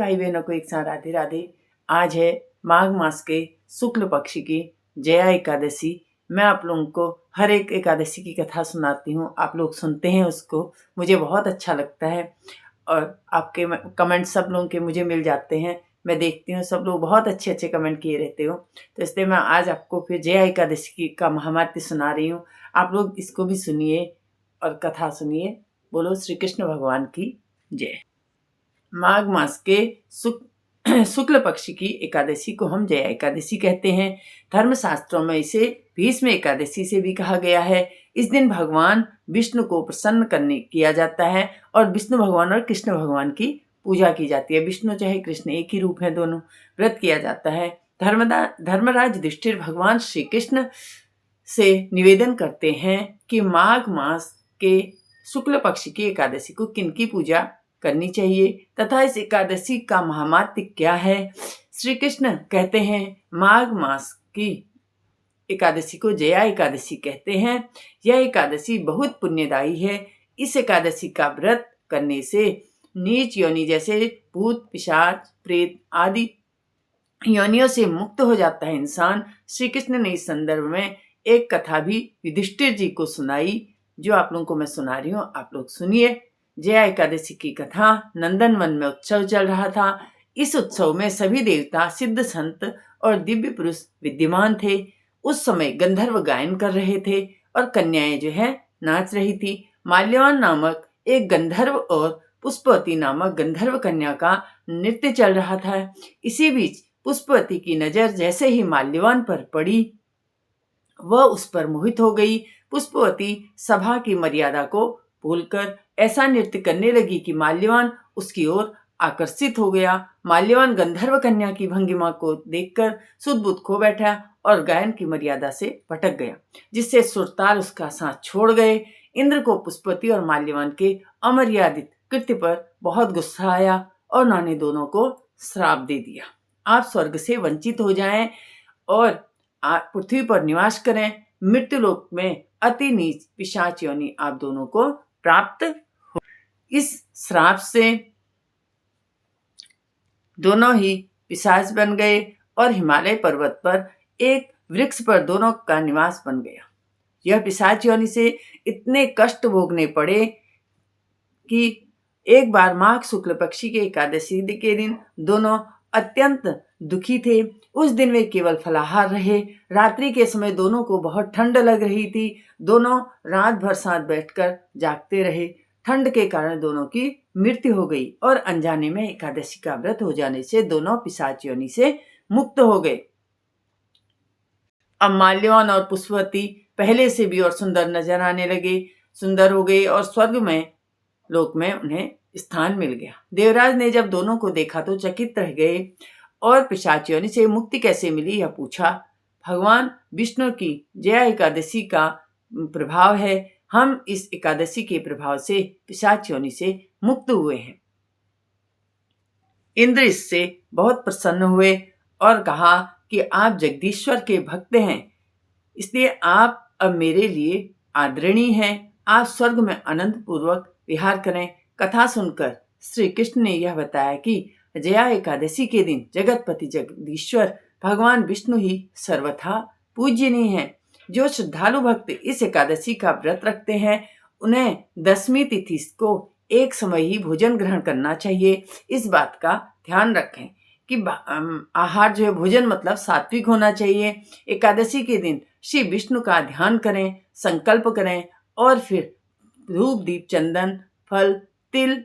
भाई बहनों को एक साथ राधे राधे। आज है माघ मास के शुक्ल पक्ष की जया एकादशी। मैं आप लोगों को हर एक एकादशी की कथा सुनाती हूँ, आप लोग सुनते हैं उसको, मुझे बहुत अच्छा लगता है। और आपके कमेंट सब लोगों के मुझे मिल जाते हैं, मैं देखती हूँ सब लोग बहुत अच्छे अच्छे कमेंट किए रहते हो। तो इसलिए मैं आज आपको फिर जया एकादशी की का महात्म्य सुना रही हूँ। आप लोग इसको भी सुनिए और कथा सुनिए। बोलो श्री कृष्ण भगवान की जय। माघ मास के शुक्ल पक्ष की एकादशी को हम जया एकादशी कहते हैं। धर्मशास्त्रों में इसे भीष्म एकादशी से भी कहा गया है। इस दिन भगवान विष्णु को प्रसन्न करने किया जाता है और विष्णु भगवान और कृष्ण भगवान की पूजा की जाती है। विष्णु चाहे कृष्ण एक ही रूप है, दोनों व्रत किया जाता है। धर्मराज युधिष्ठिर भगवान श्री कृष्ण से निवेदन करते हैं कि माघ मास के शुक्ल पक्ष की एकादशी को किनकी पूजा करनी चाहिए तथा इस एकादशी का महात्म्य क्या है। श्री कृष्ण कहते हैं माघ मास की एकादशी को जया एकादशी कहते हैं। यह एकादशी बहुत पुण्यदायी है। इस एकादशी का व्रत करने से नीच योनि जैसे भूत पिशाच प्रेत आदि योनियों से मुक्त हो जाता है इंसान। श्री कृष्ण ने इस संदर्भ में एक कथा भी युधिष्ठिर जी को सुनाई, जो आप लोगों को मैं सुना रही हूँ, आप लोग सुनिए। जया एकादशी की कथा। नंदन वन में उत्सव चल रहा था। इस उत्सव में सभी देवता, सिद्ध संत और दिव्य पुरुष विद्यमान थे। उस समय गंधर्व गायन कर रहे थे और कन्याएं जो है नाच रही थी। माल्यवान नामक एक गंधर्व और पुष्पवती नामक गंधर्व कन्या का नृत्य चल रहा था। इसी बीच पुष्पवती की नजर जैसे ही माल्यवान पर पड़ी, वह उस पर मोहित हो गई। पुष्पवती सभा की मर्यादा को भूलकर ऐसा नृत्य करने लगी कि माल्यवान उसकी ओर आकर्षित हो गया। माल्यवान गंधर्व कन्या की भंगिमा को देखकर सुध-बुध खो बैठा और गायन की मर्यादा से भटक गया, जिससे सुरताल उसका साथ छोड़ गए। इंद्र को पुष्पवती और माल्यवान के अमर्यादित कृत्य पर बहुत गुस्सा आया और उन्होंने दोनों को श्राप दे दिया। आप स्वर्ग से वंचित हो जाएं और पृथ्वी पर निवास करें। मृत्युलोक में अति नीच पिशाच योनि आप दोनों को प्राप्त हो। इस श्राप से दोनों ही पिशाच बन गए और हिमालय पर्वत पर एक वृक्ष पर दोनों का निवास बन गया। यह पिशाच योनि से इतने कष्ट भोगने पड़े कि एक बार माघ शुक्ल पक्षी के एकादशी के दिन दोनों अत्यंत दुखी थे। उस दिन वे केवल फलाहार रहे। रात्रि के समय दोनों को बहुत ठंड लग रही थी। दोनों रात भर साथ बैठकर जागते रहे। ठंड के कारण दोनों की मृत्यु हो गई और अनजाने में एकादशी का व्रत हो जाने से दोनों पिशाच योनि से मुक्त हो गए। अब माल्यवान और पुष्पवती पहले से भी और सुंदर नजर आने लगे, सुंदर हो गए और स्वर्ग में लोक में उन्हें स्थान मिल गया। देवराज ने जब दोनों को देखा तो चकित रह गए और पिशाच योनि से मुक्ति कैसे मिली यह पूछा। भगवान विष्णु की जया एकादशी का प्रभाव है। हम इस एकादशी के प्रभाव से पिशाच योनि से मुक्त हुए हैं। इंद्र इससे बहुत प्रसन्न हुए और कहा कि आप जगदीश्वर के भक्त हैं, इसलिए आप अब मेरे लिए आदरणीय हैं। आप स्वर्ग में आनंद पूर्वक विहार करें। कथा सुनकर श्री कृष्ण ने यह बताया कि जया एकादशी के दिन जगतपति जगदीश्वर भगवान विष्णु ही सर्वथा पूज्यनीय हैं। जो श्रद्धालु भक्त इस एकादशी का व्रत रखते हैं उन्हें दसवीं तिथि को एक समय ही भोजन ग्रहण करना चाहिए। इस बात का ध्यान रखें कि आहार जो है भोजन मतलब सात्विक होना चाहिए। एकादशी के दिन श्री विष्णु का ध्यान करें, संकल्प करें और फिर धूप दीप चंदन फल तिल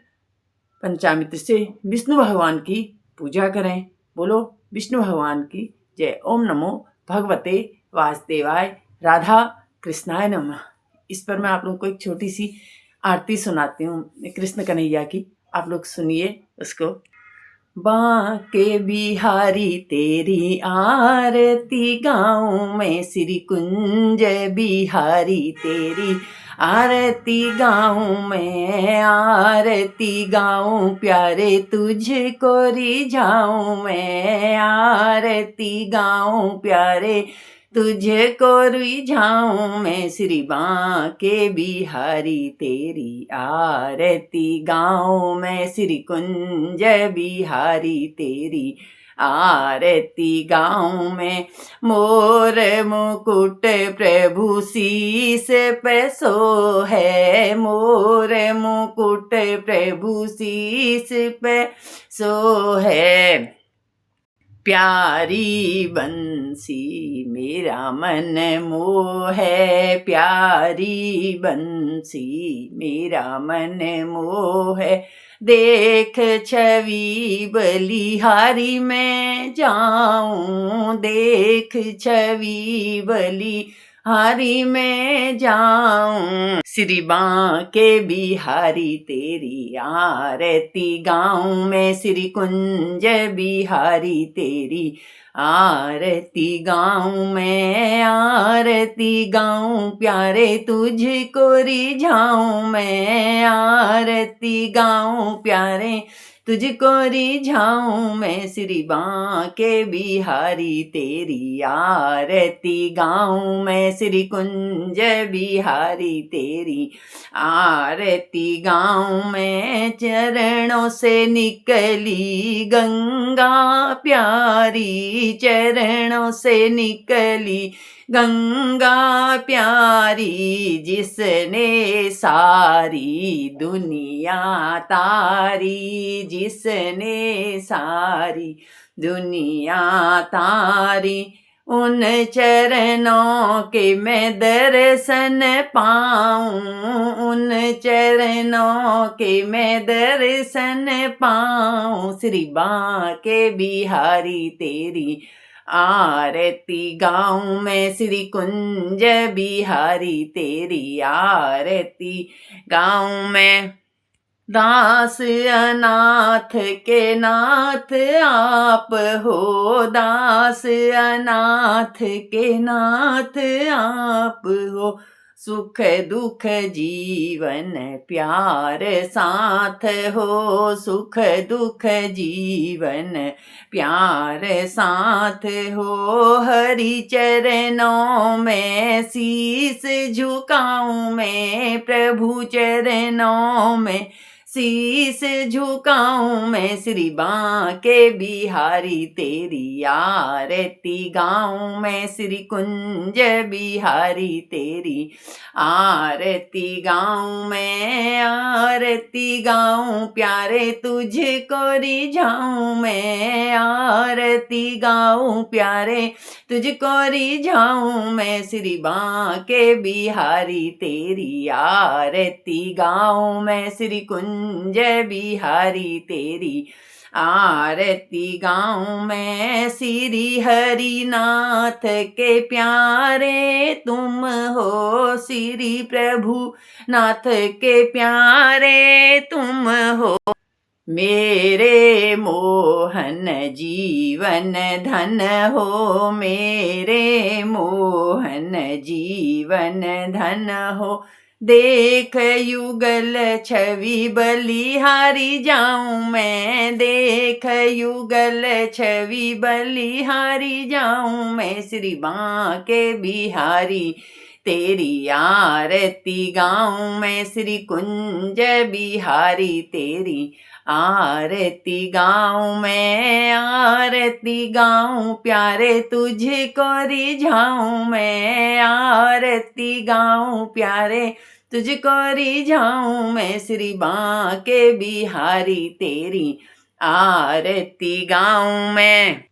पंचामृत से विष्णु भगवान की पूजा करें। बोलो विष्णु भगवान की जय। ओम नमो भगवते वासुदेवाय। राधा कृष्णाय नमः। इस पर मैं आप लोगों को एक छोटी सी आरती सुनाती हूँ कृष्ण कन्हैया की, आप लोग सुनिए उसको। बांके बिहारी तेरी आरती गाऊं मैं, श्री कुंज बिहारी तेरी आरती गाऊं मैं, आरती गाऊं प्यारे तुझको रिझाऊं मैं, आरती गाऊं प्यारे तुझको रिझाऊं मैं श्री बांके बिहारी तेरी आरती गाऊं मैं श्री कुंज बिहारी तेरी आरती गाऊं मैं। मोर मुकुट प्रभु शीस पे सो है, मोर मुकुट प्रभु शीस पे सो है। प्यारी बंसी मेरा मन मोह है, प्यारी बंसी मेरा मन मोह है। देख छवि बलिहारी मैं जाऊं, देख छवि बलिहारी मैं जाऊं। श्री बांके बिहारी तेरी आरती गाऊं मैं, श्री कुंज बिहारी तेरी आरती गाऊं मैं, आरती गाऊं प्यारे तुझको रिझाऊं मैं, आरती गाऊं प्यारे तुझको रिझाऊं मैं। श्री बांके बिहारी तेरी आरती गाऊं मैं, श्री कुंज बिहारी तेरी आरती गाऊं मैं। चरणों से निकली गंगा प्यारी, चरणों से निकली गंगा प्यारी, जिसने सारी दुनिया तारी, जिसने सारी दुनिया तारी। उन चरणों के मैं दर्शन पाऊं, उन चरणों के मैं दर्शन पाऊं। श्री बांके बिहारी तेरी आरती गाऊं मैं, श्री कुंज बिहारी तेरी आरती गाऊं मैं। दास अनाथ के नाथ आप हो, दास अनाथ के नाथ आप हो। सुख दुख जीवन प्यार साथ हो, सुख दुख जीवन प्यार साथ हो। हरि चरणों में शीस झुकाऊं मैं, प्रभु चरणों में शीस झुकाऊं मैं। श्री बांके बिहारी तेरी आरती गाऊं मैं, श्री कुंज बिहारी तेरी आरती गाऊं मैं, आरती गाऊं प्यारे तुझको रिझाऊं मैं, आरती गाऊं प्यारे तुझको रिझाऊं मैं। श्री बांके बिहारी तेरी आरती गाऊं मैं, श्री कुंज बिहारी तेरी आरती गाऊं मैं। श्री हरिनाथ के प्यारे तुम हो, श्री प्रभु नाथ के प्यारे तुम हो। मेरे मोहन जीवन धन हो, मेरे मोहन जीवन धन हो। देख युगल छवि बलिहारी जाऊं मैं, देख युगल छवि बलिहारी जाऊं मैं। श्री बांके बिहारी तेरी आरती गाऊं मैं, श्री कुंज बिहारी तेरी आरती गाऊं मैं, आरती गाऊं प्यारे तुझको रिझाऊं मैं, आरती गाऊं प्यारे तुझको रिझाऊं मैं। श्री बांके बिहारी तेरी आरती गाऊं मैं,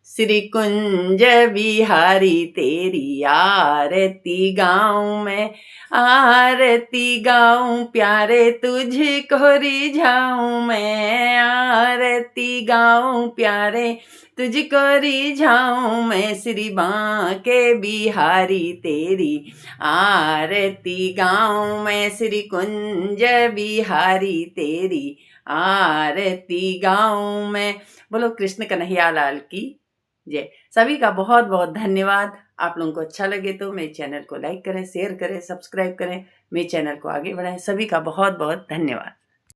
श्री कुंज बिहारी तेरी आरती गाऊं मैं, आरती गाऊं प्यारे तुझको रिझाऊं मैं, आरती गाऊं प्यारे तुझको रिझाऊं मैं। श्री बांके बिहारी तेरी आरती गाऊं मैं, श्री कुंज बिहारी तेरी आरती गाऊं मैं। बोलो कृष्ण कन्हैया लाल की जय। सभी का बहुत बहुत धन्यवाद। आप लोगों को अच्छा लगे तो मेरे चैनल को लाइक करें, शेयर करें, सब्सक्राइब करें, मेरे चैनल को आगे बढ़ाएं। सभी का बहुत बहुत धन्यवाद।